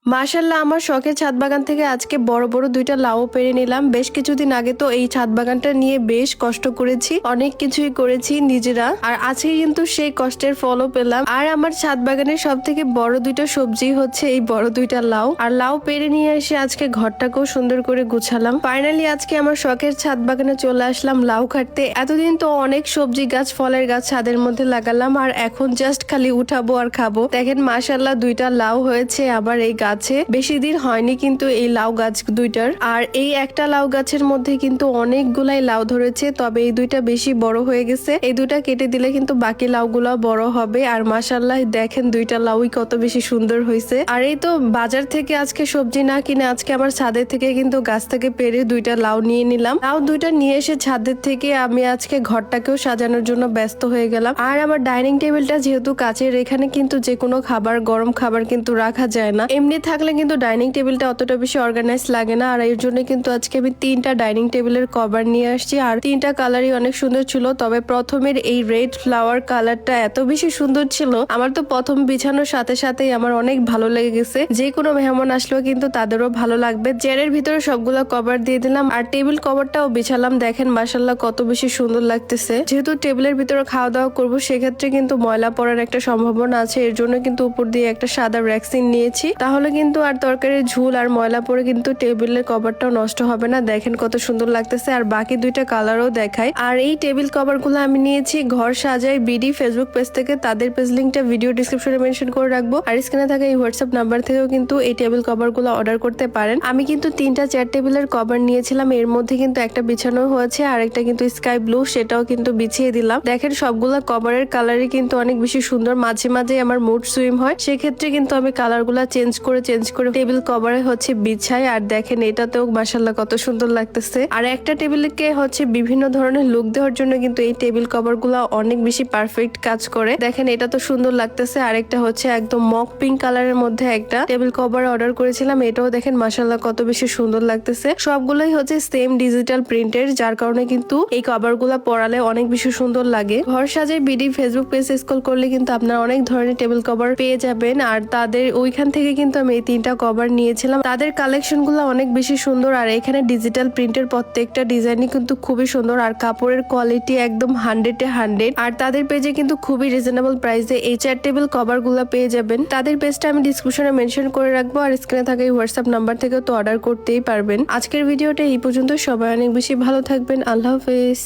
মাশাআল্লাহ, আমার শখের ছাদ বাগান থেকে আজকে বড় বড় দুইটা লাউ পেরে নিলাম। বেশ কিছুদিন আগে তো এই ছাদ বাগানটা নিয়ে বেশ কষ্ট করেছি, অনেক কিছুই করেছি নিজেরা, আর আজকে কিন্তু সেই কষ্টের ফলও পেলাম। আর আমার ছাদ বাগানের সব থেকে বড় দুইটা সবজি হচ্ছে এই বড় দুইটা লাউ। আর লাউ পেরে নিয়ে এসে আজকে ঘরটাকেও সুন্দর করে গুছালাম। ফাইনালি আজকে আমার শখের ছাদ বাগানে চলে আসলাম লাউ কাটতে। এতদিন তো অনেক সবজি গাছ, ফলের গাছ ছাদের মধ্যে লাগালাম, আর এখন জাস্ট খালি উঠাবো আর খাবো। দেখেন মাশাআল্লাহ, দুইটা লাউ হয়েছে আবার এই গাছে। বেশি দিন হয়নি কিন্তু এই লাউ গাছ দুইটার, আর এই একটা লাউ গাছের মধ্যে কিন্তু অনেকগুলাই লাউ ধরেছে, তবে এই দুইটা বেশি বড় হয়ে গেছে। এই দুইটা কেটে দিলে কিন্তু বাকি লাউগুলা বড় হবে। আর মাশাআল্লাহ দেখেন দুইটা লাউই কত বেশি সুন্দর হয়েছে। আর এই তো বাজার থেকে আজকে সবজি না কিনে আজকে আমার ছাদের থেকে কিন্তু গাছ থেকে পেরে দুইটা লাউ নিয়ে নিলাম। লাউ দুইটা নিয়ে এসে ছাদের থেকে আমি আজকে ঘরটাকেও সাজানোর জন্য ব্যস্ত হয়ে গেলাম। আর আমার ডাইনিং টেবিলটা যেহেতু কাচের, এখানে কিন্তু যে কোনো খাবার, গরম খাবার কিন্তু রাখা যায় না। এমনি থাকলে কিন্তু ডাইনিং টেবিলটা অতটা বেশি অর্গানাইজ লাগে না। আর এর জন্য কিন্তু আজকে আমি তিনটা ডাইনিং টেবিলের কভার নিয়ে আসছি, আর তিনটা কালারই অনেক সুন্দর ছিল। তবে প্রথমের এই রেড ফ্লাওয়ার কালারটা এত বেশি সুন্দর ছিল, আমার তো প্রথম বিছানোর সাথে সাথেই আমার অনেক ভালো লেগে গেছে। যে কোনো মেহমান আসলেও কিন্তু তাদেরও ভালো লাগবে। চেয়ারের ভিতরে সবগুলো কভার দিয়ে দিলাম, আর টেবিল কভারটাও বিছালাম। দেখেন মাশাআল্লাহ কত বেশি সুন্দর লাগতেছে। যেহেতু টেবিলের ভিতরে খাওয়া দাওয়া করবো, সেক্ষেত্রে কিন্তু ময়লা পড়ার একটা সম্ভাবনা আছে। এর জন্য কিন্তু উপর দিয়ে একটা সাদা ভ্যাকসিন নিয়েছি, তাহলে কিন্তু আর তরকারির ঝুল আর ময়লা পরে কিন্তু টেবিলের কভারটাও নষ্ট হবে না। দেখেন কত সুন্দর লাগতেছে। আর বাকি দুইটা কালারও দেখায়। আর এই টেবিল কভার গুলো আমি নিয়েছি ঘর সাজাই বিডি ফেসবুক পেজ থেকে। তাদের পেজ লিঙ্কটা ভিডিও ডিসক্রিপশনে মেনশন করে রাখবো, আর স্ক্রিনে থাকা এই হোয়াটসঅ্যাপ নাম্বার থেকেও কিন্তু এই টেবিল কভার গুলো অর্ডার করতে পারেন। আমি কিন্তু তিনটা চেয়ার টেবিলের কভার নিয়েছিলাম, এর মধ্যে কিন্তু একটা বিছানো হয়েছে, আর একটা কিন্তু স্কাই ব্লু, সেটাও কিন্তু বিছিয়ে দিলাম। দেখেন সবগুলা কভারের কালারই কিন্তু অনেক বেশি সুন্দর। মাঝে মাঝে আমার মুড সুইং হয়, সেক্ষেত্রে কিন্তু আমি কালার গুলা চেঞ্জ করে টেবিল কভারে হচ্ছে বিছাই। আর দেখেন এটাতেও মাশাআল্লাহ কত সুন্দর লাগতেছে। আর একটা টেবিলকে হচ্ছে বিভিন্ন ধরনের লুক দেওয়ার জন্য কিন্তু এই টেবিল কভার গুলা অনেক বেশি পারফেক্ট কাজ করে। দেখেন এটা তো সুন্দর লাগতেছে। আরেকটা হচ্ছে একদম মক পিঙ্ক কালারের মধ্যে একটা টেবিল কভার অর্ডার করেছিলাম, এটাও দেখেন মাশাআল্লাহ কত বেশি সুন্দর লাগতেছে। সবগুলোই হচ্ছে সেম ডিজিটাল প্রিন্টের, যার কারণে কিন্তু এই কভার গুলা পরালে অনেক বেশি সুন্দর লাগে। ঘর সাজাই বিডি ফেসবুক পেজ স্ক্রল করলে কিন্তু আপনারা অনেক ধরনের টেবিল কভার পেয়ে যাবেন। আর তাদের ওইখান থেকে কিন্তু আমি এই তিনটা কভার নিয়েছিলাম। তাদের কালেকশন গুলো অনেক বেশি সুন্দর, আর এখানে ডিজিটাল প্রিন্টের প্রত্যেকটা ডিজাইনই কিন্তু খুবই সুন্দর, আর কাপড়ের কোয়ালিটি একদম 100-এ 100। আর তাদের পেজে কিন্তু খুবই রিজনেবল প্রাইসে এই চেয়ার টেবিল কভার গুলো পেয়ে যাবেন। তাদের পেজটা আমি ডিসক্রিপশনে মেনশন করে রাখবো, আর স্ক্রিনে থাকা এই হোয়াটসঅ্যাপ নাম্বার থেকেও তো অর্ডার করতেই পারবেন। আজকের ভিডিওটা এই পর্যন্ত। সবাই অনেক বেশি ভালো থাকবেন। আল্লাহ হাফেজ।